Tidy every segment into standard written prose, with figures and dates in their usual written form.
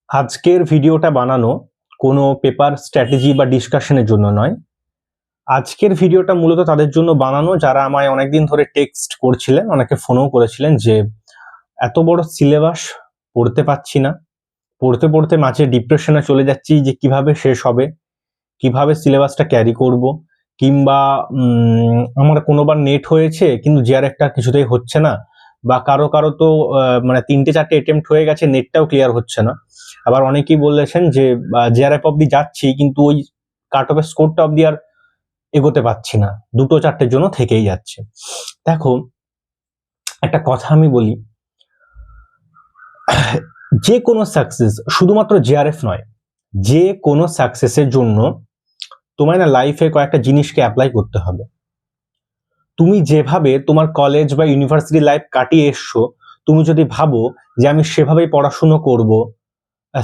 আজকের ভিডিওটা বানানো কোনো পেপার স্ট্র্যাটেজি বা ডিসকাশনের জন্য নয়। আজকের ভিডিওটা মূলত তাদের জন্য বানানো যারা আমায় অনেকদিন ধরে টেক্সট করছিলেন, অনেকে ফোনও করেছিলেন যে এত বড় সিলেবাস পড়তে পারছি না, পড়তে পড়তে মাঝে ডিপ্রেশনে চলে যাচ্ছি যে কিভাবে শেষ হবে, কিভাবে সিলেবাসটা ক্যারি করব, কিংবা আমার কোনোবার নেট হয়েছে কিন্তু জিআরএফটা কিছুতেই হচ্ছে না, বা কারো কারো তো মানে 3-4টে অ্যাটেম্প্ট হয়ে গেছে, নেটটাও ক্লিয়ার হচ্ছে না। আবার অনেকেই বলেছেন যে জিআরএফ অব্দি যাচ্ছি কিন্তু ওই কাট অফের স্কোরটা অব্দি আর এগোতে পারছি না, 2-4টের জন্য থেকেই যাচ্ছে। দেখো, একটা কথা আমি বলি, যে কোনো সাকসেস, শুধুমাত্র জিআরএফ নয়, যে কোনো সাকসেসের জন্য তোমায় না লাইফে কয়েকটা জিনিসকে অ্যাপ্লাই করতে হবে। তুমি যেভাবে তোমার কলেজ বা ইউনিভার্সিটি লাইফ কাটিয়ে এসছো, তুমি যদি ভাবো যে আমি সেভাবেই পড়াশুনো করব,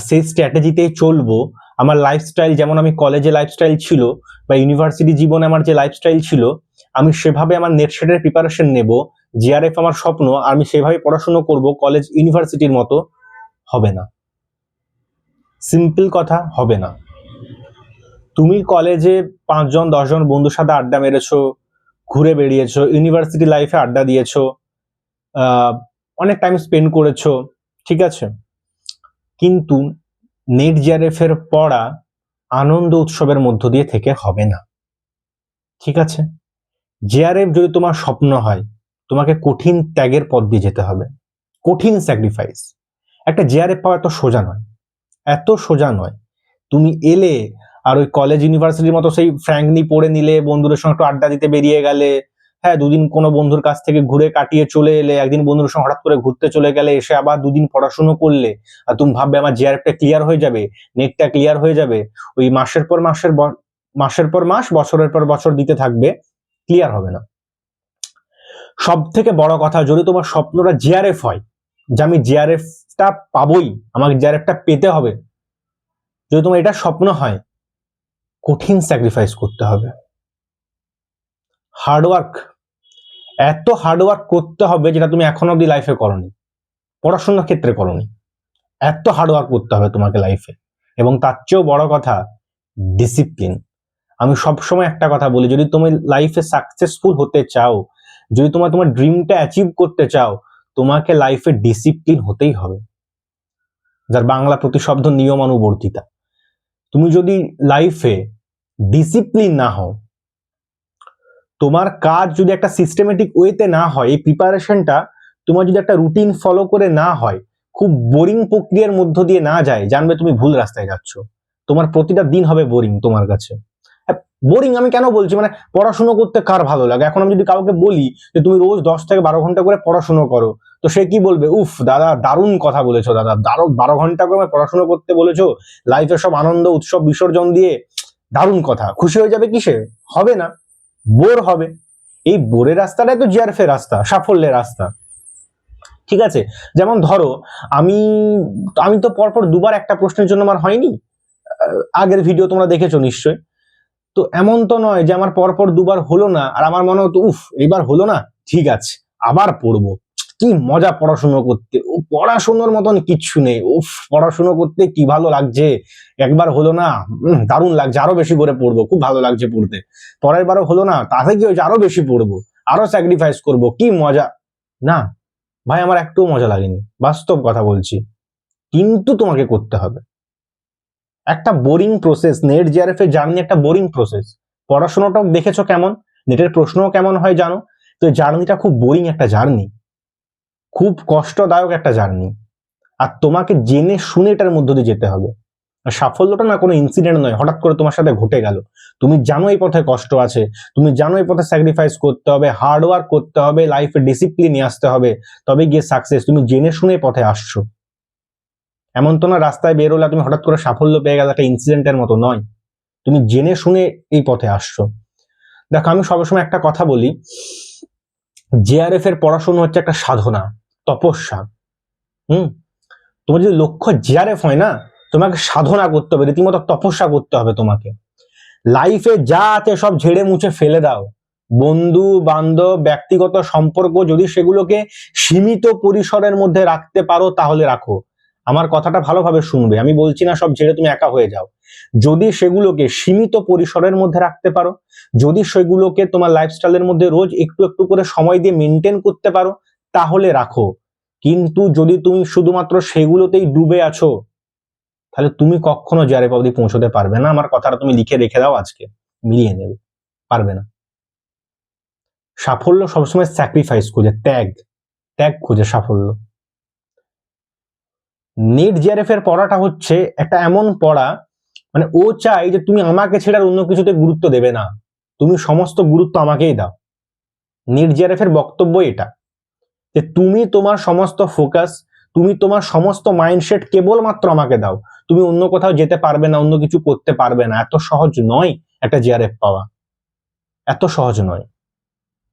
সেই স্ট্র্যাটেজিতেই চলবো, আমার লাইফস্টাইল যেমন আমি কলেজে লাইফস্টাইল ছিল বা ইউনিভার্সিটি জীবনে আমার যে লাইফস্টাইল ছিল, আমি সেভাবে আমার নেট সেটের প্রিপারেশন নেব, জিআরএফ আমার স্বপ্ন, আমি সেভাবে পড়াশুনো করব কলেজ ইউনিভার্সিটির মতো, হবে না। সিম্পল কথা, হবে না। তুমি কলেজে 5-10 জন বন্ধুর সাথে আড্ডা মেরেছো, ঘুরে বেরিয়েছো, ইউনিভার্সিটি লাইফে আড্ডা দিয়েছো, অনেক টাইম স্পেন্ড করেছো, ঠিক আছে, কিন্তু নেট জিআরএফ এর পড়া আনন্দ উৎসবের মধ্য দিয়ে থেকে হবে না, ঠিক আছে। জিআরএফ যদি তোমার স্বপ্ন হয়, তোমাকে কঠিন ত্যাগের পথ দিয়ে যেতে হবে, কঠিন স্যাক্রিফাইস। একটা জিআরএফ পাওয়া এত সোজা নয়, এত সোজা নয়। তুমি এলে আর ওই কলেজ ইউনিভার্সিটির মতো সেই ফ্র্যাঙ্কনি পড়ে নিলে, বন্ধুদের সঙ্গে একটু আড্ডা দিতে বেরিয়ে গেলে, হ্যাঁ, দুদিন কোনো বন্ধুর কাছ থেকে ঘুরে কাটিয়ে চলে এলে, একদিন বন্ধুর সঙ্গে হঠাৎ করে ঘুরতে চলে গেলে, এসে আবার দুদিন পড়াশুনো করলে, আর তুমি ভাববে আমার জিআরএফটা ক্লিয়ার হয়ে যাবে, নেটটা ক্লিয়ার হয়ে যাবে, ওই মাসের পর মাস, বছরের পর বছর দিতে থাকবে, ক্লিয়ার হবে না। সব থেকে বড় কথা, যদি তোমার স্বপ্নটা জিআরএফ হয়, যে আমি জিআরএফটা পাবোই, আমাকে জিআরএফটা পেতে হবে, যদি তোমার এটা স্বপ্ন হয়, কঠিন স্যাক্রিফাইস করতে হবে, হার্ডওয়ার্ক, এত হার্ডওয়ার্ক করতে হবে যেটা তুমি এখনো অব্দি লাইফে করনি, পড়াশোনার ক্ষেত্রে করনি, এত হার্ডওয়ার্ক করতে হবে তোমাকে লাইফে। এবং তার চেয়েও বড় কথা, ডিসিপ্লিন। আমি সবসময় একটা কথা বলি, যদি তুমি লাইফে সাকসেসফুল হতে চাও, যদি তোমার ড্রিমটা অ্যাচিভ করতে চাও, তোমাকে লাইফে ডিসিপ্লিন হতেই হবে, যার বাংলা প্রতিশব্দ নিয়মানুবর্তিতা। তুমি যদি লাইফে ডিসিপ্লিন না হও, তোমার কাজ যদি একটা সিস্টেমেটিক ওয়েতে না হয়, এই প্রিপারেশনটা তোমার যদি একটা রুটিন ফলো করে না হয়, খুব বোরিং প্রক্রিয়ার মধ্য দিয়ে না যায়, জানবে তুমি ভুল রাস্তায় যাচ্ছ, তোমার প্রতিটা দিন হবে বোরিং তোমার কাছে। বোরিং আমি কেন বলছি, মানে পড়াশুনো করতে কার ভালো লাগে? এখন আমি যদি কাউকে বলি যে তুমি রোজ 10 থেকে 12 ঘন্টা করে পড়াশুনো করো, তো সে কি বলবে? উফ দাদা, দারুণ কথা বলেছো দাদা, 12 ঘন্টা করে পড়াশুনো করতে বলেছো, লাইফে সব আনন্দ উৎসব বিসর্জন দিয়ে, দারুণ কথা। খুশি হয়ে যাবে কিসে? হবে না, বোর হবে। এই বোরের রাস্তাটাই তো জিআরএফ এর রাস্তা, সাফল্যের রাস্তা, ঠিক আছে। যেমন ধরো, আমি তো পরপর দুবার একটা প্রশ্নের জন্য আমার হয়নি, আগের ভিডিও তোমরা দেখেছো নিশ্চয়। তো এমন তো নয় যে আমার পরপর দুবার হলো না আর আমার মনে হতো উফ এবার হলো না, ঠিক আছে আবার পড়বো, কি মজা পড়াশুনো করতে, ও পড়াশুনোর মতন কিচ্ছু নেই, উফ পড়াশুনো করতে কি ভালো লাগছে, একবার হলো না, দারুণ লাগছে, আরো বেশি করে পড়বো, খুব ভালো লাগছে পড়তে, পরের বারও হলো না, তাতে কি হয়েছে, আরো বেশি পড়বো, আরো স্যাক্রিফাইস করবো, কি মজা। না ভাই, আমার একটুও মজা লাগেনি, বাস্তব কথা বলছি। কিন্তু তোমাকে করতে হবে, একটা বোরিং প্রসেস, নেট জিআরএফ এর জার্নি একটা বোরিং প্রসেস। পড়াশোনাটাও দেখেছো কেমন, নেটের প্রশ্নও কেমন হয় জানো, তো এই জার্নিটা খুব বোরিং একটা জার্নি, খুব কষ্টদায়ক একটা জার্নি, আর তোমাকে জেনে শুনে এটার মধ্য দিয়ে যেতে হবে। আর সাফল্যটা না কোনো ইনসিডেন্ট নয়, হঠাৎ করে তোমার সাথে ঘটে গেল। তুমি জানো এই পথে কষ্ট আছে, তুমি জানো এই পথে স্যাক্রিফাইস করতে হবে, হার্ডওয়ার্ক করতে হবে, লাইফে ডিসিপ্লিন নিয়ে আসতে হবে, তবে গিয়ে সাকসেস। তুমি জেনে শুনে পথে আসছো, এমন তো না রাস্তায় বেরোলে তুমি হঠাৎ করে সাফল্য পেয়ে গেলে, একটা ইনসিডেন্টের মতো নয়, তুমি জেনে শুনে এই পথে আসছো। দেখো, আমি সবসময় একটা কথা বলি, জিআরএফ এর পড়াশোনা হচ্ছে একটা সাধনা, তপস্যা। তোমার যদি লক্ষ্য জিআরএফ হয় না, তোমাকে সাধনা করতে হবে, রীতিমতো তপস্যা করতে হবে তোমাকে। লাইফে যা আছে সব ঝেড়ে মুছে ফেলে দাও, বন্ধু বান্ধব ব্যক্তিগত সম্পর্ক যদি সেগুলোকে সীমিত পরিসরের মধ্যে রাখতে পারো তাহলে রাখো। আমার কথাটা ভালোভাবে শুনবে, আমি বলছি না সব ছেড়ে তুমি একা হয়ে যাও। যদি সেগুলোকে সীমিত পরিসরের মধ্যে রাখতে পারো, যদি সেগুলোকে তোমার লাইফস্টাইলের মধ্যে রোজ একটু একটু করে সময় দিয়ে মেনটেন করতে পারো তাহলে রাখো। কিন্তু যদি তুমি শুধুমাত্র সেগুলোতেই ডুবে আছো তাহলে তুমি কখনো জিআরএফ অবধি পৌঁছতে পারবে না। আমার কথাটা তুমি লিখে রেখে দাও, আজকে মিলিয়ে নেবে, পারবে না। সাফল্য সবসময় স্যাক্রিফাইস খোঁজে, ত্যাগ ত্যাগ খোঁজে সাফল্য। নেট জিআরএফ এর পড়াটা হচ্ছে একটা এমন পড়া, মানে ও চাই যে তুমি আমাকে ছেড়ে আর অন্য কিছুতে গুরুত্ব দেবে না, তুমি সমস্ত গুরুত্ব আমাকেই দাও। নেট জিআরএফ এর বক্তব্য এটা যে তুমি তোমার সমস্ত ফোকাস, তুমি তোমার সমস্ত মাইন্ডসেট কেবলমাত্র আমাকে দাও, তুমি অন্য কোথাও যেতে পারবে না, অন্য কিছু করতে পারবে না। এত সহজ নয় একটা জিআরএফ পাওয়া, এত সহজ নয়।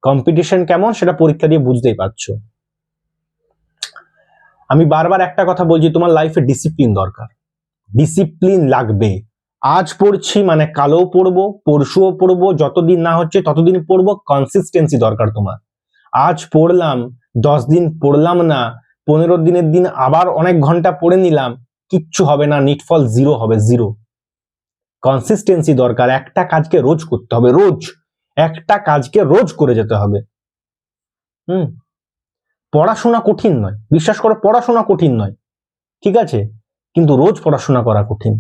কম্পিটিশন কেমন সেটা পরীক্ষা দিয়ে বুঝতেই পারছো। আমি বারবার একটা কথা বলছি, তোমার লাইফে ডিসিপ্লিন দরকার, ডিসিপ্লিন লাগবে। আজ পড়ছি মানে কালও পড়বো, পরশুও পড়বো, যতদিন না হচ্ছে ততদিন পড়বো। কনসিস্টেন্সি দরকার তোমার। আজ পড়লাম, 10 দিন পড়লাম না, 15 দিনের দিন আবার অনেক ঘন্টা পড়ে নিলাম, কিচ্ছু হবে না, নিটফল জিরো হবে, জিরো। কনসিস্টেন্সি দরকার, একটা কাজকে রোজ করতে হবে, রোজ একটা কাজকে রোজ করে যেতে হবে। পড়াশোনা কঠিন নয়, বিশ্বাস করো, পড়াশোনা কঠিন নয়, ঠিক আছে, কিন্তু রোজ পড়াশোনা করা কঠিন।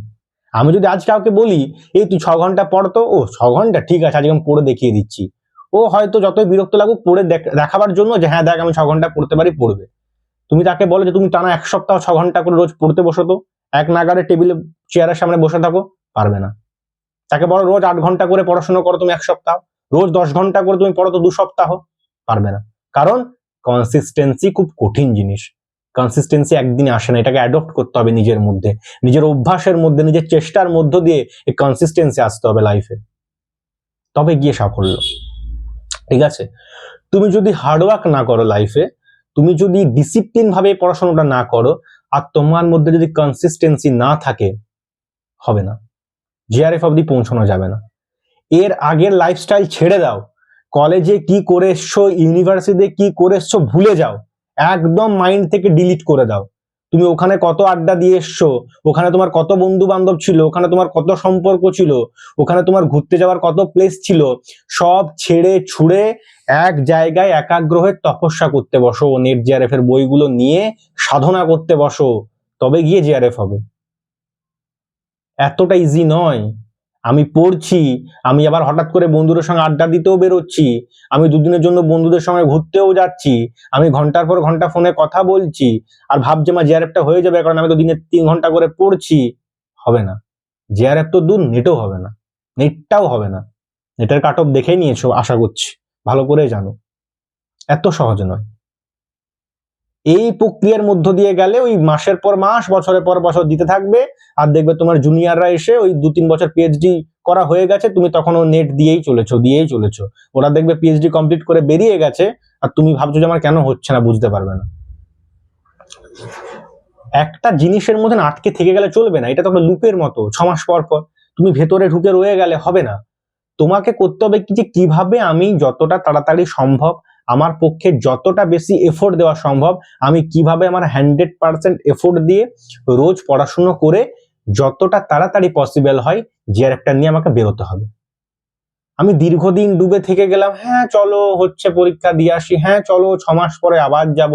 আমি যদি আজ কাউকে বলি এই তুই 6 ঘন্টা পড়তো, ও 6 ঘন্টা ঠিক আছে আজকে আমি পড়ে দেখিয়ে দিচ্ছি, ও হয়তো যতই বিরক্ত লাগুক পড়ে দেখাবার জন্য যে হ্যাঁ দেখ আমি 6 ঘন্টা পড়তে পারি, পড়বে। তুমি তাকে বলো যে তুমি টানা 1 সপ্তাহ 6 ঘন্টা করে রোজ পড়তে বসো, তো এক নাগারে টেবিলে চেয়ারের সামনে বসে থাকো, পারবে না। তাকে বলো রোজ 8 ঘন্টা করে পড়াশোনা করো তুমি 1 সপ্তাহ, রোজ 10 ঘন্টা করে তুমি পড়ো তো 2 সপ্তাহ, পারবে না। কারণ কনসিস্টেন্সি খুব কঠিন জিনিস, কনসিস্টেন্সি একদিনে আসে না, এটাকে অ্যাডপ্ট করতে হবে নিজের মধ্যে, নিজের অভ্যাসের মধ্যে, নিজের চেষ্টার মধ্য দিয়ে এই কনসিস্টেন্সি আসতে হবে লাইফে, তবে গিয়ে সাফল্য। ঠিক আছে, তুমি যদি হার্ডওয়ার্ক না করো লাইফে, তুমি যদি ডিসিপ্লিন ভাবে পড়াশোনাটা না করো, আর তোমার মধ্যে যদি কনসিস্টেন্সি না থাকে, হবে না, জিআরএফ অবধি পৌঁছানো যাবে না। এর আগের লাইফস্টাইল ছেড়ে দাও, কলেজে কি করে এসছো, ইউনিভার্সিটিতে কি করে এসছো ভুলে যাও, একদম মাইন্ড থেকে ডিলিট করে দাও। তুমি ওখানে কত আড্ডা দিয়ে এসছো, ওখানে তোমার কত বন্ধু বান্ধব ছিল, ওখানে তোমার কত সম্পর্ক ছিল, ওখানে তোমার ঘুরতে যাওয়ার কত প্লেস ছিল, সব ছেড়ে ছুড়ে এক জায়গায় একাগ্র হয়ে তপস্যা করতে বসো, নেট জিআরএফ এর বইগুলো নিয়ে সাধনা করতে বসো, তবে গিয়ে জিআরএফ হবে। এতটা ইজি নয়। আমি পড়ছি, আমি আবার হঠাৎ করে বন্ধুদের সঙ্গে আড্ডা দিতেও বেরোচ্ছি, আমি দুদিনের জন্য বন্ধুদের সঙ্গে ঘুরতেও যাচ্ছি, আমি ঘন্টার পর ঘন্টা ফোনে কথা বলছি, আর ভাবছি আমার জিআরএফটা হয়ে যাবে কারণ আমি তো দিনে 3 ঘন্টা করে পড়ছি, হবে না। জিআরএফ তো দূর, নেটও হবে না, নেটটাও হবে না। নেটের কাট অফ দেখেই নিয়েছো আশা করছি, ভালো করে জানো, এত সহজ নয়। এই প্রক্রিয়ার মধ্য দিয়ে গেলে ওই মাসের পর মাস, বছরের পর বছর দিতে থাকবে, আর দেখবে তোমার জুনিয়ররা এসে ওই 2-3 বছর পিএইচডি করা হয়ে গেছে, তুমি তখনও নেট দিয়েই চলেছো, ওরা দেখবে পিএইচডি কমপ্লিট করে বেরিয়ে গেছে, আর তুমি ভাবছো যে আমার কেন হচ্ছে না, বুঝতে পারবে না। একটা জিনিসের মধ্যে আটকে থেকে গেলে চলবে না, এটা তো একটা লুপের মতো, 6 মাস পর পর তুমি ভেতরে ঢুকে রয়ে গেলে হবে না। তোমাকে করতে হবে কি, যে কিভাবে আমি যতটা তাড়াতাড়ি সম্ভব, আমার পক্ষে যতটা বেশি এফোর্ট দেওয়া সম্ভব, আমি কিভাবে আমার 100% এফোর্ট দিয়ে রোজ পড়াশুনো করে যতটা তাড়াতাড়ি পসিবল হয় জিআরএফটা নিয়ে আমাকে বেরোতে হবে। আমি দীর্ঘদিন ডুবে থেকে গেলাম, হ্যাঁ চলো হচ্ছে পরীক্ষা দিয়ে আসি, হ্যাঁ চলো 6 মাস পরে আবার যাব,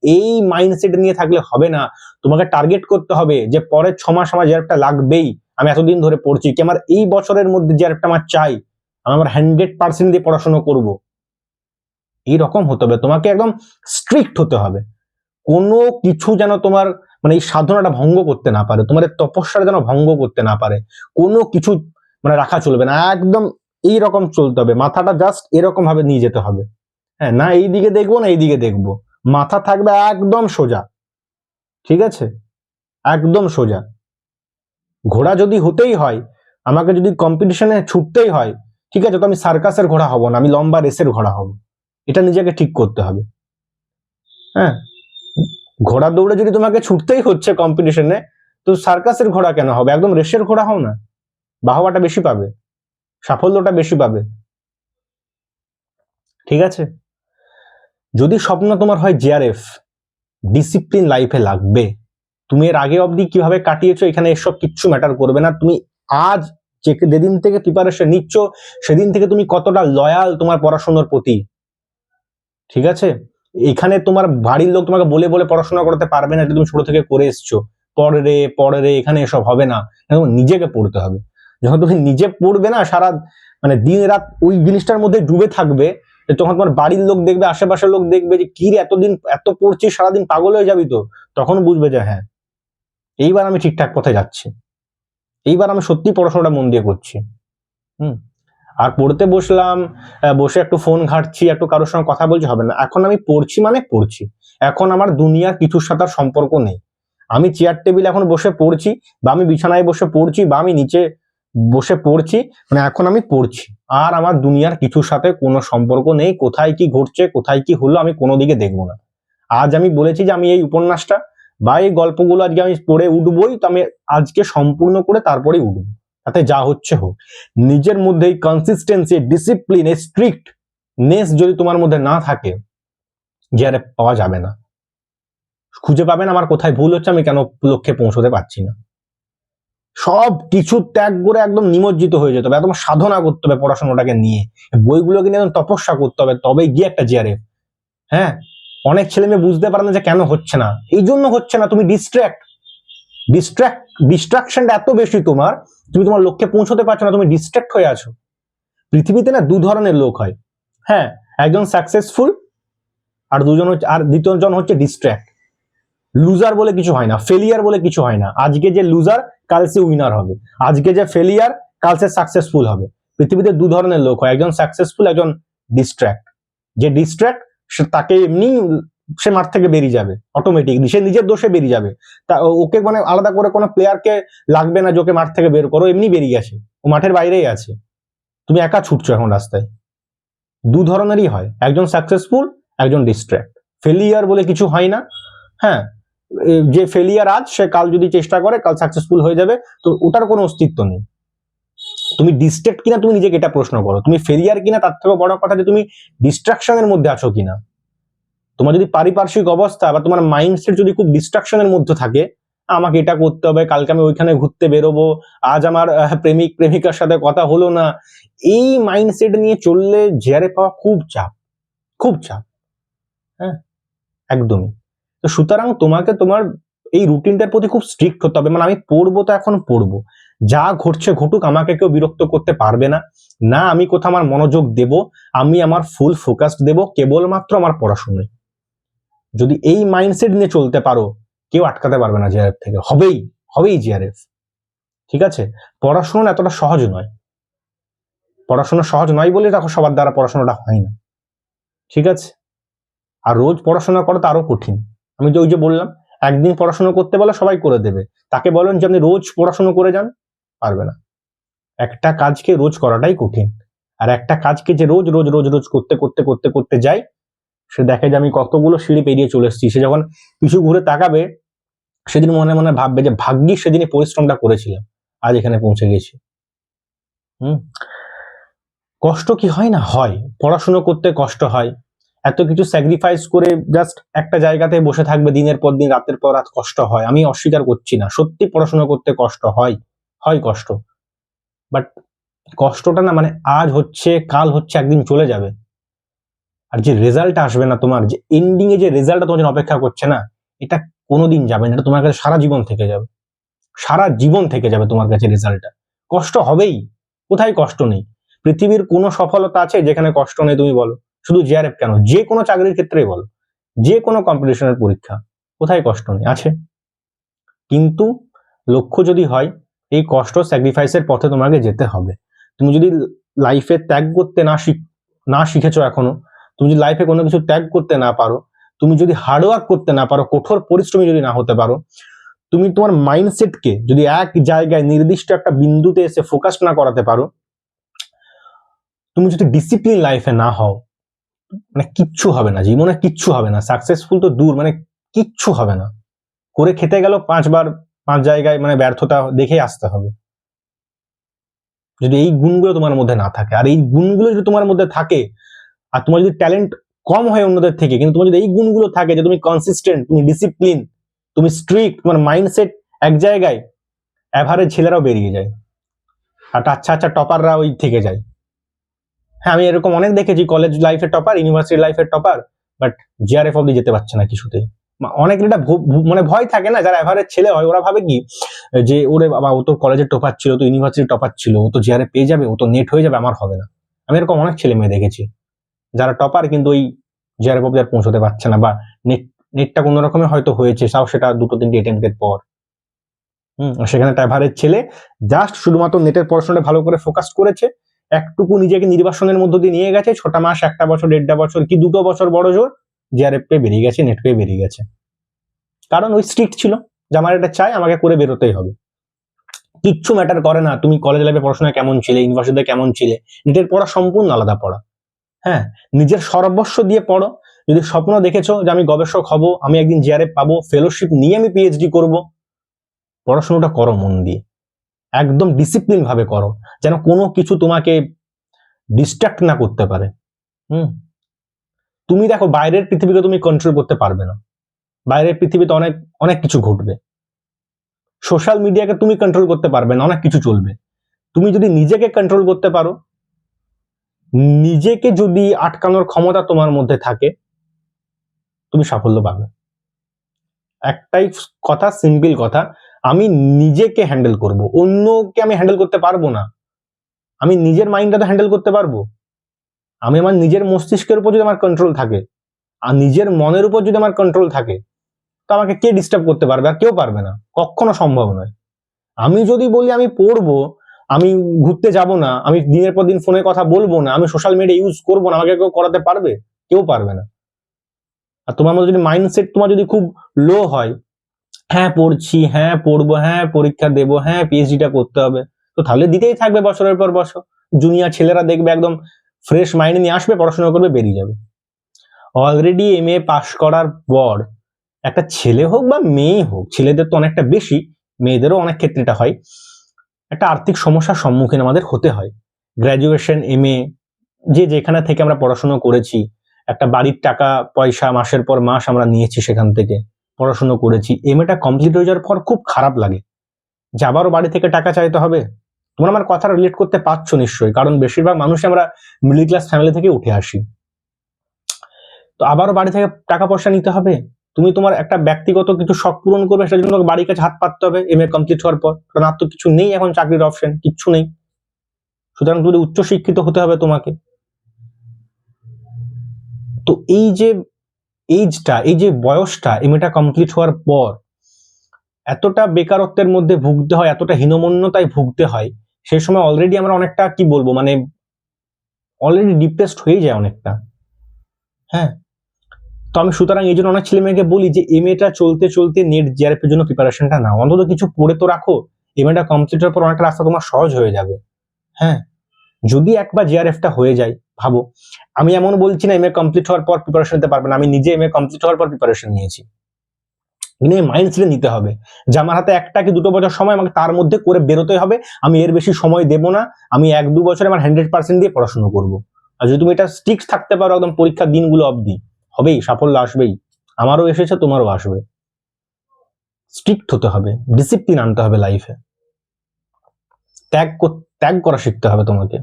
এই মাইন্ডসেট নিয়ে থাকলে হবে না। তোমাকে টার্গেট করতে হবে যে পরের 6 মাস আমার জিআরএফটা লাগবেই, আমি এতদিন ধরে পড়ছি, কি আমার এই বছরের মধ্যে জিআরএফটা আমার চাই, আমি আমার 100% দিয়ে পড়াশোনা করব। এইরকম হতে হবে, তোমাকে একদম স্ট্রিক্ট হতে হবে, কোনো কিছু যেন তোমার মানে এই সাধনাটা ভঙ্গ করতে না পারে, তোমার তপস্যাটা যেন ভঙ্গ করতে না পারে, কোনো কিছু মানে রাখা চলবে না, একদম এইরকম চলতে হবে, মাথাটা জাস্ট এরকম ভাবে নিয়ে যেতে হবে। হ্যাঁ, না এই দিকে দেখবো না এই দিকে দেখবো, মাথা থাকবে একদম সোজা, ঠিক আছে, একদম সোজা। ঘোড়া যদি হতেই হয়, আমাকে যদি কম্পিটিশনে ছুটতেই হয়, ঠিক আছে, তো আমি সার্কাসের ঘোড়া হব না, আমি লম্বা রেসের ঘোড়া হব, এটা নিজেকে ঠিক করতে হবে। হ্যাঁ, ঘোড়া দৌড়ে যদি তোমাকে ছুটতেই হচ্ছে কম্পিটিশনে, তো সার্কাসের ঘোড়া কেন হবে, একদম রেসের ঘোড়া হও না, বাহবাটা বেশি পাবে, সাফল্যটা বেশি পাবে। ঠিক আছে? যদি স্বপ্ন তোমার হয় জেআরএফ, ডিসিপ্লিন লাইফে লাগবে। তুমি এর আগে অবধি কিভাবে কাটিয়েছো এখানে এসব কিচ্ছু ম্যাটার করবে না। তুমি আজ যেদিন থেকে প্রিপারেশন নিচ্ছ সেদিন থেকে তুমি কতটা লয়াল তোমার পড়াশোনার প্রতি, ঠিক আছে? এখানে তোমার বাড়ির লোক তোমাকে বলে বলে পড়াশোনা করতে পারবে না, তুমি ছোট থেকে করে এসছো। পড়ে রে এখানে এসব হবে না, নিজেকে পড়তে হবে। যখন তুমি নিজে পড়বে না, সারা মানে দিন রাত ওই জিনিসটার মধ্যে ডুবে থাকবে, তখন তোমার বাড়ির লোক দেখবে, আশেপাশের লোক দেখবে যে কি রে এতদিন এত পড়ছিস, সারাদিন পাগল হয়ে যাবি তো। তখন বুঝবে যে হ্যাঁ, এইবার আমি ঠিকঠাক পথে যাচ্ছি, এইবার আমি সত্যি পড়াশোনাটা মন দিয়ে করছি। আর পড়তে বসলাম, বসে একটু ফোন ঘাঁটছি, একটু কারোর সঙ্গে কথা বলছি, হবে না। এখন আমি পড়ছি মানে পড়ছি। এখন আমার দুনিয়ার কিছুর সাথে সম্পর্ক নেই। আমি চেয়ার টেবিল এখন বসে পড়ছি, বা আমি বিছানায় বসে পড়ছি, বা আমি নিচে বসে পড়ছি, মানে এখন আমি পড়ছি। আর আমার দুনিয়ার কিছুর সাথে কোনো সম্পর্ক নেই। কোথায় কি ঘটছে, কোথায় কি হলো, আমি কোনো দিকে দেখবো না। আজ আমি বলেছি যে আমি এই উপন্যাসটা বা এই গল্পগুলো আজকে আমি পড়ে উঠবই, তো আমি আজকে সম্পূর্ণ করে তারপরেই উঠবো, তাতে যা হচ্ছে হোক। নিজের মধ্যে এই কনসিস্টেন্সি, ডিসিপ্লিন, স্ট্রিক্টনেস যদি তোমার মধ্যে না থাকে, যে পাওয়া যাবে না। খুঁজে পাবেন আমার কোথায় ভুল হচ্ছে, আমি কেন লক্ষ্যে পৌঁছতে পারছি না। সব কিছু ত্যাগ করে একদম নিমজ্জিত হয়ে যেতে হবে, একদম সাধনা করতে হবে পড়াশোনাটাকে নিয়ে, বইগুলোকে নিয়ে একদম তপস্যা করতে হবে, তবেই গিয়ে একটা জিআরএফ। হ্যাঁ, অনেক ছেলে মেয়ে বুঝতে পারে না যে কেন হচ্ছে না। এই জন্য হচ্ছে না, তুমি ডিস্ট্রাকশনটা এত বেশি তোমার, তুমি তোমার লক্ষ্যে পৌঁছতে পারছো না, তুমি ডিস্ট্রাক্ট হয়ে আছো। পৃথিবীতে না দু ধরনের লোক হয়, হ্যাঁ, একজন সাকসেসফুল আর দ্বিতীয়জন হচ্ছে ডিস্ট্রাক্ট। লুজার বলে কিছু হয় না, ফেলিয়ার বলে কিছু হয় না। আজকে যে লুজার কাল সে উইনার হবে, আজকে যে ফেলিয়ার কাল সে সাকসেসফুল হবে। পৃথিবীতে দু ধরনের লোক হয়, একজন সাকসেসফুল, একজন ডিস্ট্রাক্ট। যে ডিস্ট্রাক্ট তাকে এমনি সে মাঠ থেকে বেরিয়ে যাবে অটোমেটিকলি, সে নিজের দোষে বেরিয়ে যাবে। তা ওকে মানে আলাদা করে কোনো প্লেয়ারকে লাগবে না যে ওকে মাঠ থেকে বের করো, এমনি বেরিয়ে গেছে, ও মাঠের বাইরেই আছে, তুমি একা ছুটছো এখন রাস্তায়। দু ধরনেরই হয়, একজন সাকসেসফুল, একজন ডিস্ট্রাক্ট। ফেলিয়ার বলে কিছু হয় না। হ্যাঁ, যে ফেলিয়ার আজ, সে কাল যদি চেষ্টা করে কাল সাকসেসফুল হয়ে যাবে, তো ওটার কোনো অস্তিত্ব নেই। তুমি ডিস্ট্রাক্ট কিনা তুমি নিজেকে এটা প্রশ্ন করো, তুমি ফেলিয়ার কিনা তার থেকে বড় কথা যে তুমি ডিস্ট্রাকশনের মধ্যে আছো কিনা। তোমার যদি পারিপার্শ্বিক অবস্থা বা তোমার মাইন্ডসেট যদি খুব ডিস্ট্রাকশনের মধ্যে থাকে, আমাকে এটা করতে হবে, কালকে আমি ওইখানে ঘুরতে বেরোবো, আজ আমার প্রেমিক প্রেমিকার সাথে কথা হলো না, এই মাইন্ডসেট নিয়ে চললে জেআরএফ পাওয়া খুব চাপ, খুব চাপ। হ্যাঁ, একদমই। তো সুতরাং তোমাকে তোমার এই রুটিনটার প্রতি খুব স্ট্রিক্ট হতে হবে। মানে আমি পড়বো তো এখন পড়বো, যা ঘটছে ঘটুক, আমাকে কেউ বিরক্ত করতে পারবে না। না আমি কোথাও আমার মনোযোগ দেব, আমি আমার ফুল ফোকাস দেব কেবলমাত্র আমার পড়াশোনায়। যদি এই মাইন্ডসেট নিয়ে চলতে পারো, কেউ আটকাতে পারবে না জেআরএফ থেকে, হবেই জেআরএফ। ঠিক আছে? পড়াশোনা এতটা সহজ নয়, পড়াশোনা সহজ নয় বলে দেখো সবার দ্বারা পড়াশোনাটা হয় না। ঠিক আছে? আর রোজ পড়াশোনা করা তো আরো কঠিন। আমি যে ওই যে বললাম, একদিন পড়াশোনা করতে বলে সবাই করে দেবে, তাকে বলেন যে আপনি রোজ পড়াশোনা করে যান, পারবে না। একটা কাজকে রোজ করাটাই কঠিন, আর একটা কাজকে যে রোজ রোজ রোজ রোজ করতে করতে করতে করতে যাই, সে দেখে যে আমি কতগুলো সিঁড়ি পেরিয়ে চলে এসেছি। সে যখন পিছু ঘুরে তাকাবে, সেদিন মনে মনে ভাববে যে ভাগ্যিস সেদিন পরিশ্রমটা করেছিলাম, আজ এখানে পৌঁছে গেছি। কষ্ট কি হয় না? হয়, পড়াশোনা করতে কষ্ট হয়, এত কিছু স্যাক্রিফাইস করে জাস্ট একটা জায়গাতে বসে থাকবে দিনের পর দিন, রাতের পর রাত, কষ্ট হয়, আমি অস্বীকার করছি না, সত্যি পড়াশোনা করতে কষ্ট হয়, কষ্ট। বাট কষ্টটা না মানে আজ হচ্ছে কাল হচ্ছে, একদিন চলে যাবে। আর যে রেজাল্ট আসবে না তোমার, যে এন্ডিং এ যে রেজাল্টটা তোমার জন্য অপেক্ষা করছে না, এটা কোনোদিন যাবে না, এটা তোমার কাছে সারা জীবন থেকে যাবে, সারা জীবন থেকে যাবে তোমার কাছে রেজাল্টটা। কষ্ট হবেই, কোথায় কষ্ট নেই? পৃথিবীর কোনো সফলতা আছে যেখানে কষ্ট নেই? তুমি বলো। শুধু জেআরএফ কেন, যে কোনো চাকরির ক্ষেত্রেই বলো, যে কোনো কম্পিটিশনের পরীক্ষা, কোথায় কষ্ট নেই? আছে। কিন্তু লক্ষ্য যদি হয়, এই কষ্ট স্যাক্রিফাইসের পথে তোমাকে যেতে হবে। তুমি যদি লাইফে ত্যাগ করতে না শিখেছো এখনো, তুমি যদি লাইফে কোনো কিছু ত্যাগ করতে না পারো, তুমি যদি হার্ডওয়ার্ক করতে না পারো, কঠোর পরিশ্রমী যদি না হতে পারো, তুমি তোমার মাইন্ডসেটকে যদি এক জায়গায় নির্দিষ্ট একটা বিন্দুতে এসে ফোকাস না করাতে পারো, তুমি যদি ডিসিপ্লিন লাইফে না হও, মানে কিচ্ছু হবে না জীবনে, কিচ্ছু হবে না। সাকসেসফুল তো দূর, মানে কিচ্ছু হবে না। করে খেতে গেল 5 বার 5 জায়গায়, মানে ব্যর্থতা দেখে আসতে হবে, যদি এই গুণগুলো তোমার মধ্যে না থাকে। আর এই গুণগুলো যদি তোমার মধ্যে থাকে, আর তোমার যদি ট্যালেন্ট কম হয় অন্যদের থেকে, কিন্তু তোমার যদি এই গুণগুলো থাকে যে তুমি কনসিস্টেন্ট, তুমি ডিসিপ্লিন, তুমি স্ট্রিক্ট, তোমার মাইন্ডসেট এক জায়গায়, অ্যাভারেজ ছেলেরাও বেরিয়ে যায় আর আচ্ছা আচ্ছা টপাররা ওই থেকে যায়। হ্যাঁ, আমি এরকম অনেক দেখেছি, কলেজ লাইফের টপার, ইউনিভার্সিটি লাইফের টপার, বাট জিআরএফ অব্দি যেতে পারছে না কিছুতেই। অনেক এটা মানে ভয় থাকে না, যারা অ্যাভারেজ ছেলে হয় ওরা ভাবে কি যে ওরে বাবা, ও তো কলেজের টপার ছিল, তো ইউনিভার্সিটি টপার ছিল, ও তো জিআরএফ পেয়ে যাবে, ও তো নেট হয়ে যাবে, আমার হবে না। আমি এরকম অনেক ছেলে মেয়ে দেখেছি যারা টপার কিন্তু ওই জিআরএফ অব্দি আর পৌঁছতে পারছে না, বা নেটটা কোনো রকমে হয়তো হয়েছে, তাও সেটা 2-3টে অ্যাটেম্পটের পর। সেখানে একটা অ্যাভারেজ ছেলে জাস্ট শুধুমাত্র নেটের পড়াশোনাটা ভালো করে ফোকাস করেছে, একটুকু নিজেকে নির্বাসনের মধ্য দিয়ে নিয়ে গেছে, 6টা মাস, 1টা বছর, 1.5টা বছর কি 2টো বছর বড় জোর, জিআরএফ পেয়ে বেরিয়ে গেছে, নেট পেয়ে বেরিয়ে গেছে। কারণ ওই স্ট্রিক্ট ছিল যে আমার এটা চাই, আমাকে করে বেরোতেই হবে। কিচ্ছু ম্যাটার করে না তুমি কলেজ লাইফে পড়াশোনা কেমন ছিলে, ইউনিভার্সিটিতে কেমন ছিলে, নেটের পড়া সম্পূর্ণ আলাদা পড়া। হ্যাঁ, নিজের সর্বস্ব দিয়ে পড়ো। যদি স্বপ্ন দেখেছো যে আমি গবেষক হব, আমি একদিন জিআরএফ পাবো, ফেলোশিপ নিয়ে আমি পিএইচডি করব, পড়াশোনাটা করো মন দিয়ে, একদম ডিসিপ্লিন ভাবে করো, যেন কোনো কিছু তোমাকে ডিস্ট্রাক্ট না করতে পারে। তুমি দেখো বাইরের পৃথিবীকে তুমি কন্ট্রোল করতে পারবে না, বাইরের পৃথিবীতে অনেক অনেক কিছু ঘটবে, সোশ্যাল মিডিয়াকে তুমি কন্ট্রোল করতে পারবে না, অনেক কিছু চলবে। তুমি যদি নিজেকে কন্ট্রোল করতে পারো, নিজেকে যদি আটকানোর ক্ষমতা তোমার মধ্যে থাকে, তুমি সাফল্য পাবে। একটাই কথা, সিম্পল কথা, আমি নিজেকে হ্যান্ডেল করব, অন্যকে আমি হ্যান্ডেল করতে পারবো না। আমি নিজের মাইন্ডটা তো হ্যান্ডেল করতে পারবো। আমি আমার নিজের মস্তিষ্কের উপর যদি আমার কন্ট্রোল থাকে, আর নিজের মনের উপর যদি আমার কন্ট্রোল থাকে, তো আমাকে কে ডিস্টার্ব করতে পারবে? আর কেউ পারবে না, কখনো সম্ভব নয়। আমি যদি বলি আমি পড়বো, আমি ঘুরতে যাব না, আমি দিনের পর দিন ফোনে কথা বলবো না, আমি সোশ্যাল মিডিয়া ইউজ করবো না, আমাকে কেউ করাতে পারবে? কেউ পারবে না। আর তোমার মধ্যে যদি মাইন্ডসেট তোমার যদি খুব লো হয়, হ্যাঁ পড়ছি, হ্যাঁ পড়বো, হ্যাঁ পরীক্ষা দেবো, হ্যাঁ পিএইচডিটা করতে হবে, তো তাহলে দিতেই থাকবে বছরের পর বছর। জুনিয়র ছেলেরা দেখবে একদম ফ্রেশ মাইন্ড নিয়ে আসবে, পড়াশোনা করবে, বেরিয়ে যাবে। অলরেডি এমএ পাশ করার পর একটা ছেলে হোক বা মেয়ে হোক, ছেলেদের তো অনেকটা বেশি, মেয়েদেরও অনেক ক্ষেত্রে এটা হয়, একটা আর্থিক সমস্যার সম্মুখীন আমাদের হতে হয়। গ্র্যাজুয়েশন, এমএ, যে যেখানে থেকে আমরা পড়াশোনা করেছি, একটা বাড়ির টাকা পয়সা মাসের পর মাস আমরা নিয়েছি, সেখান থেকে পড়াশোনা করেছি, এমএটা কমপ্লিট হয়ে যাওয়ার পর খুব খারাপ লাগে যে আবারও বাড়ি থেকে টাকা চাইতে হবে। তোমরা আমার কথা রিলেট করতে পারছো নিশ্চয়ই, কারণ বেশিরভাগ মানুষ আমরা মিডল ক্লাস ফ্যামিলি থেকে উঠে আসি। তো আবারও বাড়ি থেকে টাকা পয়সা নিতে হবে, তুমি তোমার একটা ব্যক্তিগত কিছু শখ পূরণ করবে, সেটার জন্য বাড়ির কাছে হাত পাততে হবে এমএ কমপ্লিট হওয়ার পর, কারণ আর তো কিছু নেই এখন, চাকরির অপশন কিচ্ছু নেই। সুতরাং তুমি উচ্চ শিক্ষিত হতে হবে তোমাকে। তো এই যে এইজটা, এই যে বয়সটা, এমএটা কমপ্লিট হওয়ার পর এতটা বেকারত্বের মধ্যে ভুগতে হয়, এতটা হীনমন্যতায় ভুগতে হয়, সেই সময় অলরেডি আমরা অনেকটা কি বলবো, মানে অলরেডি ডিপ্রেসড হয়ে যায় অনেকটা। হ্যাঁ, তো আমি সুতরাং এই জন্য অনেক ছেলে মেয়েকে বলি যে এমএটা চলতে চলতে নেট জিআরএফ এর জন্য প্রিপারেশনটা নাও, অন্তত কিছু পড়ে তো রাখো, এমএটা কমপ্লিট হওয়ার পর অনেকটা রাস্তা তোমার সহজ হয়ে যাবে। হ্যাঁ, যদি একবার জিআরএফটা হয়ে যায়, ভাবো, আমি এমন বলছি না এমএ কমপ্লিট হওয়ার পর প্রিপারেশন নিতে পারবে না, আমি নিজে এমএ কমপ্লিট হওয়ার পর প্রিপারেশন নিয়েছি। কিন্তু এই মাইন্ডসেটে নিতে হবে যে আমার হাতে 1টা কি 2টো বছর সময়, আমাকে তার মধ্যে করে বেরোতে হবে, আমি এর বেশি সময় দেব না, আমি 1-2 বছরে আমার 100% দিয়ে পড়াশোনা করব। আর যদি তুমি এটা স্ট্রিক্ট থাকতে পারো একদম পরীক্ষার দিনগুলো অবধি, হবেই, সাফল্য আসবেই। আমারও এসেছে, তোমারও আসবে। স্ট্রিক্ট হতে হবে, ডিসিপ্লিন আনতে হবে লাইফে, ত্যাগ করা শিখতে হবে তোমাকে।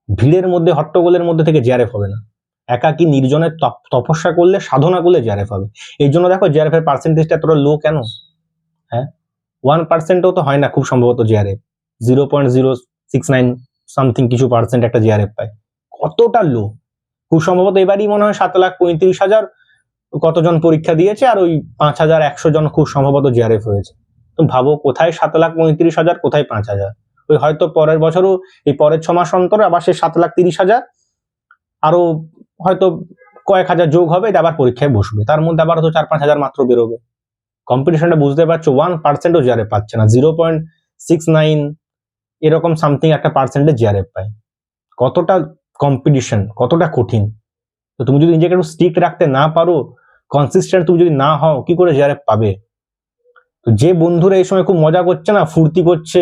ভিড়ের মধ্যে, হট্টগোলের মধ্যে থেকে জিআরএফ হবে না, একাকী নির্জনে তপস্যা করলে, সাধনা করলে জিআরএফ হবে। এই জন্য দেখো জিআরএফ এর পার্সেন্টেজটা এতটা লো কেন? হ্যাঁ, 1%ও তো হয় না খুব সম্ভবত জিআরএফ, 0.069 সামথিং কিছু পার্সেন্ট একটা জিআরএফ পায়, কতটা লো। খুব সম্ভবত এবারই মনে হয় 7,35,000 কতজন পরীক্ষা দিয়েছে, আর ওই 5,100 জন খুব সম্ভবত জিআরএফ হয়েছে। তো ভাবো, কোথায় 7,35,000, কোথায় 5,000? ওই হয়তো পরের বছরও এই পরের 6 মাস অন্তর আবার সেই 7,30,000 আরো হয়তো কয়েক হাজার যোগ হবে, আবার পরীক্ষায় বসবে, তার মধ্যে আবার হয়তো 4-5,000 মাত্র বেরোবে। কম্পিটিশনটা বুঝতে পারছো, 1%ও জিআরএফ পাচ্ছে না, 0.69 এরকম সামথিং একটা পার্সেন্টে জিআরএফ পায়। কতটা কম্পিটিশন, কতটা কঠিন। তো তুমি যদি নিজেকে একটু স্ট্রিক্ট রাখতে না পারো, কনসিস্টেন্ট তুমি যদি না হও, কি করে জিআরএফ পাবে? তো যে বন্ধুরা এই সময় খুব মজা করছে না, ফুর্তি করছে,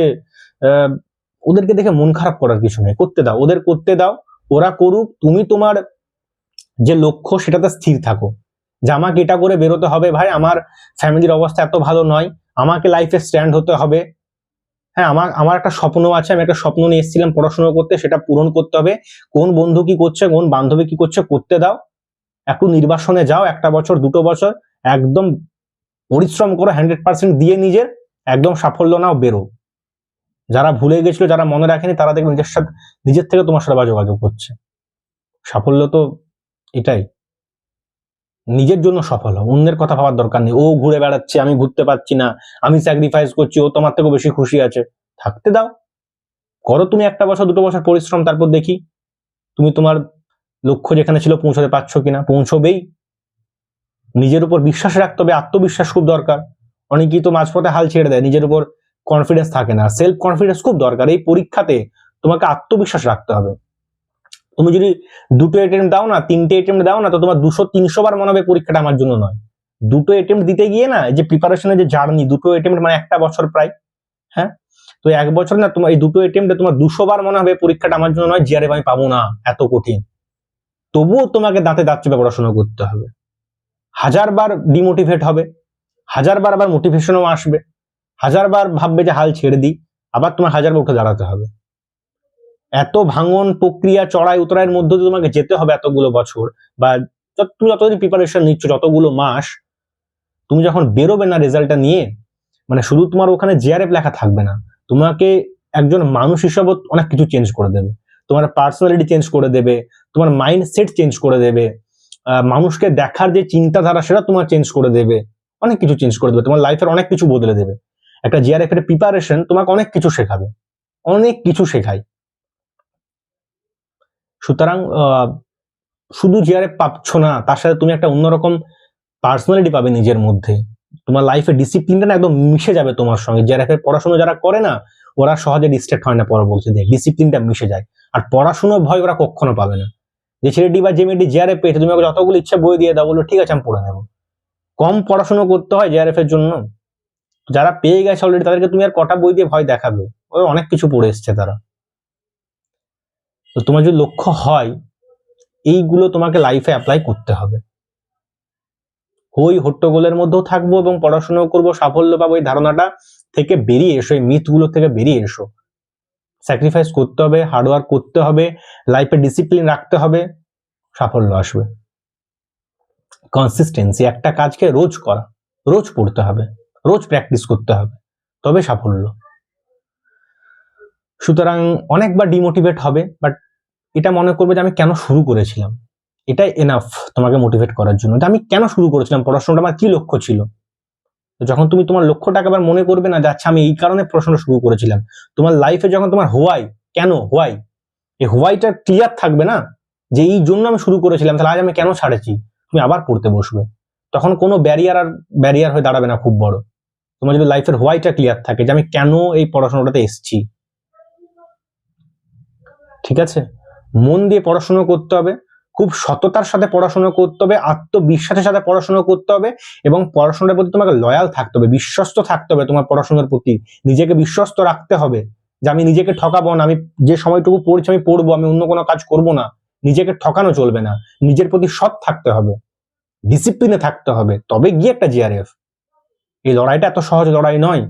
ওদেরকে দেখে মন খারাপ করার কিছু নেই, করতে দাও, ওদের করতে দাও, ওরা করুক, তুমি তোমার যে লক্ষ্য সেটাতে স্থির থাকো, যে আমাকে এটা করে বেরোতে হবে ভাই, আমার ফ্যামিলির অবস্থা এত ভালো নয়, আমাকে লাইফে স্ট্যান্ড হতে হবে। হ্যাঁ, আমার আমার একটা স্বপ্ন আছে, আমি একটা স্বপ্ন নিয়ে এসেছিলাম পড়াশোনা করতে, সেটা পূরণ করতে হবে। কোন বন্ধু কি করছে, কোন বান্ধবী কি করছে, করতে দাও। একটু নির্বাসনে যাও, 1 বছর 2 বছর, একদম পরিশ্রম করো, 100% দিয়ে নিজের একদম সাফল্য নাও, বেরো। যারা ভুলে গেছিল, যারা মনে রাখেনি, তারা দেখবে নিজের থেকে তোমার সাথে যোগাযোগ করছে। সাফল্য তো এটাই, নিজের জন্য সফল হও, অন্যের কথা ভাবার দরকার নেই। ও ঘুরে বেড়াচ্ছে, আমি ঘুরতে পারছি না, আমি স্যাক্রিফাইস করছি, ও তোমার থেকে বেশি খুশি আছে, থাকতে দাও। করো তুমি 1 বছর 2 বছর পরিশ্রম, তারপর দেখি তুমি তোমার লক্ষ্য যেখানে ছিল পৌঁছতে পারছো কিনা। পৌঁছবেই। নিজের উপর বিশ্বাস রাখতে হবে, আত্মবিশ্বাস খুব দরকার। অনেকেই তো মাঝপথে হাল ছেড়ে দেয়, নিজের উপর কনফিডেন্স থাকে না। সেলফ কনফিডেন্স খুব দরকার। এই পরীক্ষাতে তোমাকে আত্মবিশ্বাস রাখতে হবে। তুমি যদি 2টো অ্যাটেম্প্ট দাও না, 3টে অ্যাটেম্প্ট দাও না, তো তোমার 200-300 বার মনে হবে পরীক্ষাটা আমার জন্য নয়। 2টো অ্যাটেম্প্ট দিতে গিয়ে না, যে প্রিপারেশনের যে জার্নি, 2টো অ্যাটেম্প্ট মানে 1 বছর প্রায়। হ্যাঁ, তো 1 বছর না, তোমার এই 2টো অ্যাটেম্প্টে তোমার 200 বার মনে হবে পরীক্ষাটা আমার জন্য নয়, জিআরএফ আমি পাবো না, এত কঠিন। তবুও তোমাকে দাঁতে দাঁত চেপে পড়াশোনা করতে হবে। 1000 বার ডিমোটিভেট হবে, 1000 বার আবার মোটিভেশনও আসবে, 1000 বার ভাববে যে হাল ছেড়ে দিই, আবার তোমার 1000 বার উঠে দাঁড়াতে হবে। এত ভাঙন প্রক্রিয়া, চড়াই উতরাইয়ের মধ্যে দিয়ে তোমাকে যেতে হবে এতগুলো বছর, বা তুমি যতদিন প্রিপারেশন নিচ্ছ, যতগুলো মাস, তুমি যখন বেরোবে না রেজাল্টটা নিয়ে, মানে শুধু তোমার ওখানে জিআরএফ লেখা থাকবে না, তোমাকে একজন মানুষ হিসাবে অনেক কিছু চেঞ্জ করে দেবে। তোমার পার্সোনালিটি চেঞ্জ করে দেবে, তোমার মাইন্ডসেট চেঞ্জ করে দেবে, মানুষকে দেখার যে চিন্তাধারা সেটা তোমার চেঞ্জ করে দেবে, অনেক কিছু চেঞ্জ করে দেবে, তোমার লাইফের অনেক কিছু বদলে দেবে। একটা জিআরএফ এর প্রিপারেশন তোমাকে অনেক কিছু শেখাবে, অনেক কিছু শেখায়। সুতরাং শুধু জিআরএফ পাচ্ছ না, তার সাথে তুমি একটা অন্যরকম পার্সোনালিটি পাবে নিজের মধ্যে। তোমার লাইফে ডিসিপ্লিনটা না একদম মিশে যাবে তোমার সঙ্গে। জিআরএফ এর পড়াশোনা যারা করে না, ওরা সহজে ডিস্ট্রাক্ট হয় না পরবর্তীতে, ডিসিপ্লিনটা মিশে যায়। আর পড়াশোনার ভয় ওরা কখনো পাবে না। যে ছেলেটি বা যে মেয়েটি জিআরএফ পেয়েছে, তুমি ওকে যতগুলো ইচ্ছা বই দিয়ে দাও, বললো ঠিক আছে আমি পড়ে নেবো। কম পড়াশোনা করতে হয় জিআরএফ এর জন্য। যারা পেয়ে গেছে অলরেডি, তাদেরকে তুমি আর কটা বই দিয়ে ভয় দেখাবে? ওরা অনেক কিছু পড়ে এসছে তারা। তো তোমার যদি লক্ষ্য হয়, এইগুলো তোমাকে লাইফে অ্যাপ্লাই করতে হবে। হই হট্টগোলের মধ্যেও থাকবো এবং পড়াশোনাও করবো, সাফল্য পাবো, এই ধারণাটা থেকে বেরিয়ে এসো, এই মিথগুলো থেকে বেরিয়ে এসো। স্যাক্রিফাইস করতে হবে, হার্ডওয়ার্ক করতে হবে, লাইফে ডিসিপ্লিন রাখতে হবে, সাফল্য আসবে। কনসিস্টেন্সি, একটা কাজকে রোজ করা, রোজ পড়তে হবে, রোজ প্র্যাকটিস করতে হবে, তবে সাফল্য। সুতরাং অনেকবার ডিমোটিভেট হবে, বাট এটা মনে করবে যে আমি কেন শুরু করেছিলাম, এটাই এনাফ তোমাকে মোটিভেট করার জন্য, যে আমি কেন শুরু করেছিলাম পড়াশোনাটা, আমার কি লক্ষ্য ছিল। যখন তুমি তোমার লক্ষ্যটাকে আবার মনে করবে না যে আচ্ছা আমি এই কারণে পড়াশোনা শুরু করেছিলাম, তোমার লাইফে যখন তোমার হোয়াই, কেন হোয়াই, এই হোয়াইটা ক্লিয়ার থাকবে না, যে এই জন্য আমি শুরু করেছিলাম, তাহলে আজ আমি কেন ছাড়েছি, তুমি আবার পড়তে বসবে। তখন কোনো ব্যারিয়ার হয়ে দাঁড়াবে না খুব বড়। তোমার যদি লাইফের হোয়াইটা ক্লিয়ার থাকে, যে আমি কেন এই পড়াশোনাটাতে এসেছি। ঠিক আছে, মন দিয়ে পড়াশোনা করতে হবে, খুব সততার সাথে পড়াশোনা করতে হবে, আত্মবিশ্বাসের সাথে পড়াশোনা করতে হবে, এবং পড়াশোনার প্রতি তোমাকে লয়াল থাকতে হবে, বিশ্বস্ত থাকতে হবে তোমার পড়াশোনার প্রতি। নিজেকে বিশ্বস্ত রাখতে হবে, যে আমি নিজেকে ঠকাবো না, আমি যে সময়টুকু পড়ছি আমি পড়বো, আমি অন্য কোনো কাজ করব না। নিজেকে ঠকানো চলবে না, নিজের প্রতি সৎ থাকতে হবে, ডিসিপ্লিনে থাকতে হবে, তবে গিয়ে একটা জিআরএফ। এই লড়াইটা এত সহজ লড়াই নয়।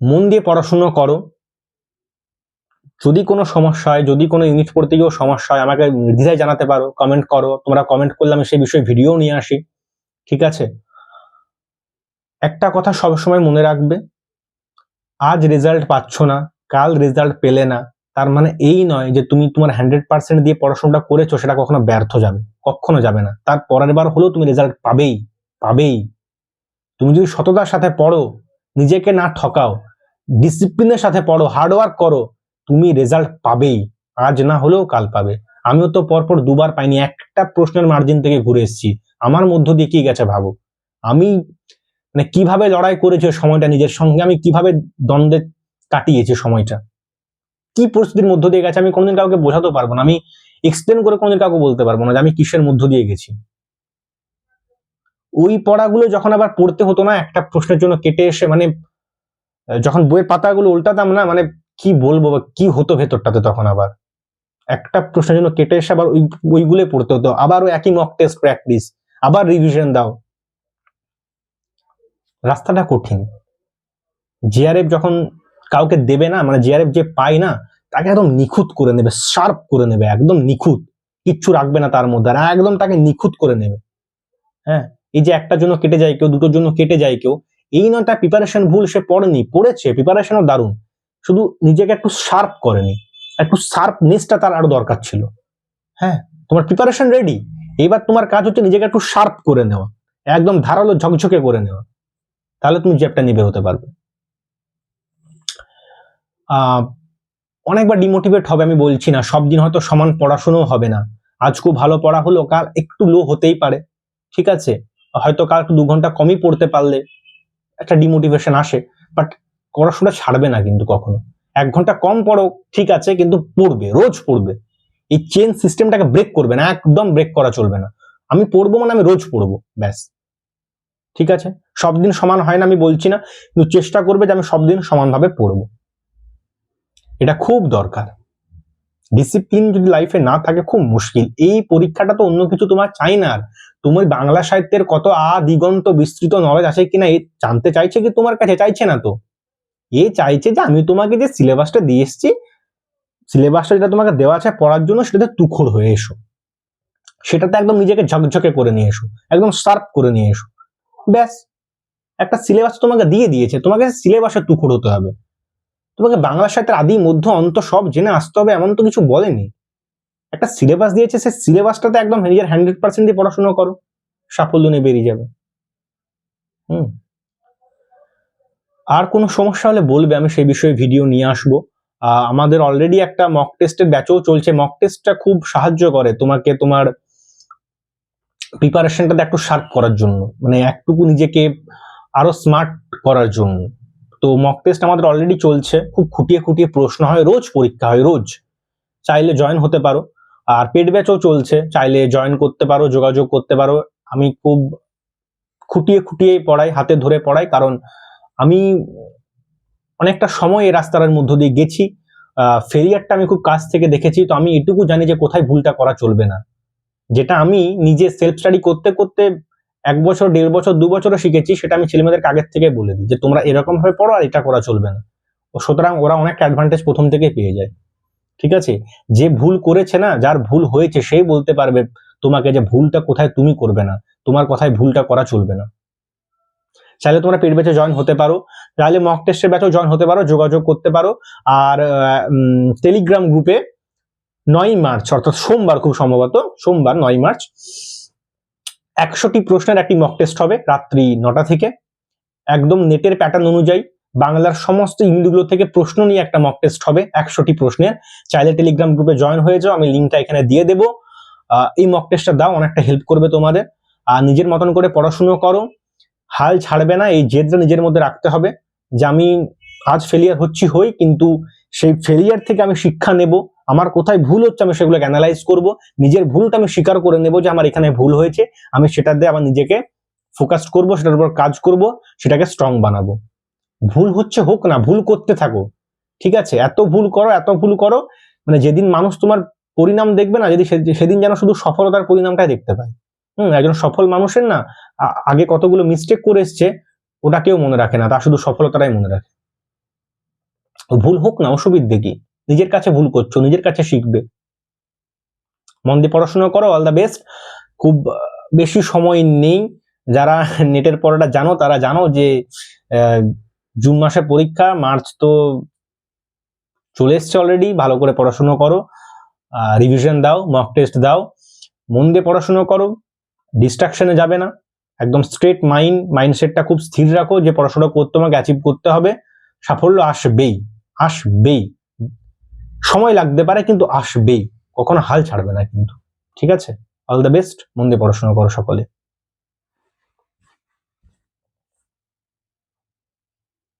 মন দিয়ে পড়াশোনা করো। যদি কোনো সমস্যা হয়, যদি কোনো ইউনিট পড়তে গিয়েও সমস্যা হয়, আমাকে নির্দ্বিধায় জানাতে পারো, কমেন্ট করো। তোমরা কমেন্ট করলে আমি সেই বিষয়ে ভিডিও নিয়ে আসি। ঠিক আছে, একটা কথা সবসময় মনে রাখবে, আজ রেজাল্ট পাচ্ছ না, কাল রেজাল্ট পেলে না, তার মানে এই নয় যে তুমি তোমার 100% দিয়ে পড়াশোনাটা করেছো সেটা কখনো ব্যর্থ যাবে, কখনো যাবে না। তার পরের বার হলেও তুমি রেজাল্ট পাবেই, পাবেই। তুমি যদি সততার সাথে পড়ো, নিজেকে না ঠকাও, ডিসিপ্লিনের সাথে পড়ো, হার্ডওয়ার্ক করো, তুমি রেজাল্ট পাবেই। আজ না হলেও কাল পাবে। আমিও তো পরপর 2বার পাইনি, একটা প্রশ্নের মার্জিন থেকে ঘুরে এসেছি। আমার মধ্য দিয়ে কি গেছে ভাবো। আমি মানে কিভাবে লড়াই করেছি সময়টা নিজের সঙ্গে, আমি কিভাবে দ্বন্দ্বে কাটিয়েছি সময়টা, কি পরিস্থিতির মধ্য দিয়ে গেছে, আমি কোনোদিন কাউকে বোঝাতে পারবো না, আমি এক্সপ্লেন করে কোনোদিন কাউকে বলতে পারবো না যে আমি কিসের মধ্য দিয়ে গেছি। ওই পড়াগুলো যখন আবার পড়তে হতো না, একটা প্রশ্নের জন্য কেটে এসে, মানে যখন বইয়ের পাতাগুলো উল্টাতাম না, মানে কি বলবো বা কি হতো ভেতরটাতে তখন। আবার একটা প্রশ্নের জন্য কেটে এসে আবার ওইগুলো পড়তে হতো, আবার ওই একই মক টেস্ট প্র্যাকটিস, আবার রিভিশন দাও। রাস্তাটা কঠিন। জিআরএফ যখন কাউকে দেবে না, মানে জিআরএফ যে পায় না, তাকে একদম নিখুঁত করে নেবে, শার্প করে নেবে, একদম নিখুঁত, কিচ্ছু রাখবে না তার মধ্যে, আর একদম তাকে নিখুঁত করে নেবে। হ্যাঁ, এই যে একটার জন্য কেটে যায় কেউ, দুটোর জন্য কেটে যায় কেউ, এই নয় তার প্রিপারেশন ভুল, সে পড়েনি, পড়েছে, প্রিপারেশনও দারুণ, শুধু নিজেকে একটু শার্প করেনি, একটু শার্পনেসটা তার আরো দরকার ছিল। হ্যাঁ, তোমার প্রিপারেশন রেডি, এইবার তোমার কাজ হচ্ছে নিজেকে একটু শার্প করে নেওয়া, একদম ধারালো ঝকঝকে করে নেওয়া, তাহলে তুমি জ্যাবটা নিয়ে বেরোতে পারবে। অনেকবার ডিমোটিভেট হবে, আমি বলছি না, সব দিন হয়তো সমান পড়াশোনাও হবে না, আজ খুব ভালো পড়া হলো, কাল একটু লো হতেই পারে, ঠিক আছে, হয়তো কাল একটু 2 ঘন্টা কমই পড়তে পারলে একটা ডিমোটিভেশন আসে, বাট পড়াশোনা ছাড়বে না কিন্তু কখনো। 1 ঘন্টা কম পড়ো ঠিক আছে, কিন্তু পড়বে, রোজ পড়বে, এই চেন সিস্টেমটাকে ব্রেক করবে না, একদম ব্রেক করা চলবে না। আমি পড়বো মানে আমি রোজ পড়বো, ব্যাস, ঠিক আছে। সব দিন সমান হয় না আমি বলছি না, কিন্তু চেষ্টা করবে যে আমি সব দিন সমানভাবে পড়বো, এটা খুব দরকার। ডিসিপ্লিন যদি লাইফে না থাকে খুব মুশকিল। এই পরীক্ষাটা তো অন্য কিছু তোমার চাই না, আর তুমি বাংলা সাহিত্যের কত দিগন্ত বিস্তৃত নলেজ আছে কিনা এ জানতে চাইছে কি তোমার কাছে? চাইছে না তো, এ চাইছে যে আমি তোমাকে যে সিলেবাসটা দিয়ে এসছি, সিলেবাসটা যেটা তোমাকে দেওয়া আছে পড়ার জন্য, সেটাতে তুখোড় হয়ে এসো, সেটাতে একদম নিজেকে ঝকঝকে করে নিয়ে এসো, একদম শার্প করে নিয়ে এসো, ব্যাস। একটা সিলেবাস তোমাকে দিয়ে দিয়েছে, তোমাকে সিলেবাসে তুখোড় হতে হবে, তোমাকে বাংলা সাহিত্যের আদি মধ্য অন্ত সব জেনে আসতে হবে এমন তো কিছু বলেনি। একটা সিলেবাস দিয়েছে, সেই সিলেবাসটাতে একদম নিজের 100% দিয়ে পড়াশোনা করো, সাফল্য নিয়ে বেরিয়ে যাবে। আর কোনো সমস্যা হলে বলবে, আমি সেই বিষয়ে ভিডিও নিয়ে আসবো। আমাদের অলরেডি একটা মক টেস্টের ব্যাচও চলছে, মক টেস্টটা খুব সাহায্য করে তোমাকে তোমার প্রিপারেশনটাতে একটু শার্প করার জন্য, মানে একটুকু নিজেকে আরো স্মার্ট করার জন্য। তো মক টেস্ট আমাদের অলরেডি চলছে, খুব খুঁটিয়ে খুঁটিয়ে প্রশ্ন হয়, রোজ পরীক্ষা হয়, রোজ, চাইলে জয়েন হতে পারো। আর পেড ব্যাচও চলছে, চাইলে জয়েন করতে পারো, যোগাযোগ করতে পারো। আমি খুব খুঁটিয়ে খুঁটিয়ে পড়াই, হাতে ধরে পড়াই, কারণ আমি অনেকটা সময় এই রাস্তার মধ্য দিয়ে গেছি, ফেলিয়ারটা আমি খুব কাছ থেকে দেখেছি, তো আমি এটুকু জানি যে কোথায় ভুলটা করা চলবে না, যেটা আমি নিজে সেলফ স্টাডি করতে করতে 1 বছর, 1.5 বছর, 2 বছরও শিখেছি, সেটা আমি ছেলেমেয়েদেরকে আগের থেকে বলে দিই যে তোমরা এরকম ভাবে পড়ো, আর এটা করা চলবে না। সুতরাং ওরা অনেক অ্যাডভান্টেজ প্রথম থেকে পেয়ে যায়, ঠিক আছে। যে ভুল করেছে না, যার ভুল হয়েছে, সেই বলতে পারবে তোমাকে যে ভুলটা কোথায় তুমি করবে না, তোমার কথায় ভুলটা করা চলবে না। চাইলে তোমরা পেড ব্যাচে জয়েন হতে পারো, চাইলে মক টেস্টের ব্যাচেও জয়েন হতে পারো, যোগাযোগ করতে পারো। আর টেলিগ্রাম গ্রুপে 9 মার্চ অর্থাৎ সোমবার, খুব সম্ভবত সোমবার 9 মার্চ 100টি প্রশ্নের একটি মক টেস্ট হবে রাত্রি 9টা থেকে, একদম নেটের প্যাটার্ন অনুযায়ী বাংলার সমস্ত ইউনিটগুলো থেকে প্রশ্ন নিয়ে একটা মক টেস্ট হবে 100টি প্রশ্নের। চাইলে টেলিগ্রাম গ্রুপে জয়েন হয়ে যাও, আমি লিঙ্কটা এখানে দিয়ে দেবো। এই মক টেস্টটা দাও, অনেকটা হেল্প করবে তোমাদের। আর নিজের মতন করে পড়াশুনো করো, হাল ছাড়বে না, এই জেদটা নিজের মধ্যে রাখতে হবে যে আমি আজ ফেলিয়ার হচ্ছি, হই, কিন্তু সেই ফেলিয়ার থেকে আমি শিক্ষা নেব, আমার কোথায় ভুল হচ্ছে আমি সেগুলোকে অ্যানালাইজ করব, নিজের ভুলটা আমি স্বীকার করে নেব যে আমার এখানে ভুল হয়েছে, আমি সেটা দিয়ে আবার নিজেকে ফোকাস করব, সেটার উপর কাজ করব, সেটাকে স্ট্রং বানাবো। ভুল হচ্ছে হোক না, ভুল করতে থাকো, ঠিক আছে, এত ভুল করো, এত ভুল করো, মানে যেদিন মানুষ তোমার পরিণাম দেখবে না, যদি সেদিন যেন শুধু সফলতার পরিণামটাই দেখতে পায়। একজন সফল মানুষের না আগে কতগুলো মিস্টেক করে এসছে ওটা কেউ মনে রাখে না, তা শুধু সফলতাটাই মনে রাখে। ভুল হোক না, অসুবিধে কি, নিজের কাছে ভুল করছো, নিজের কাছে শিখবে। মন দিয়ে পড়াশোনা করো, অল দ্য বেস্ট। খুব বেশি সময় নেই, যারা নেটের পড়াটা জানো তারা জানো যে জুন মাসে পরীক্ষা, মার্চ তো চলে এসছে অলরেডি। ভালো করে পড়াশোনা করো, রিভিশন দাও, মক টেস্ট দাও, মন দিয়ে পড়াশোনা করো, ডিস্ট্রাকশনে যাবে না, একদম স্ট্রেট মাইন্ডসেটটা খুব স্থির রাখো যে পড়াশোনা করতে আমাকে অ্যাচিভ করতে হবে, সাফল্য আসবেই, আসবেই, সময় লাগতে পারে কিন্তু আসবেই, কখনো হাল ছাড়বে না কিন্তু, ঠিক আছে। অল দ্য বেস্ট, মন দিয়ে পড়াশোনা করো সকলে।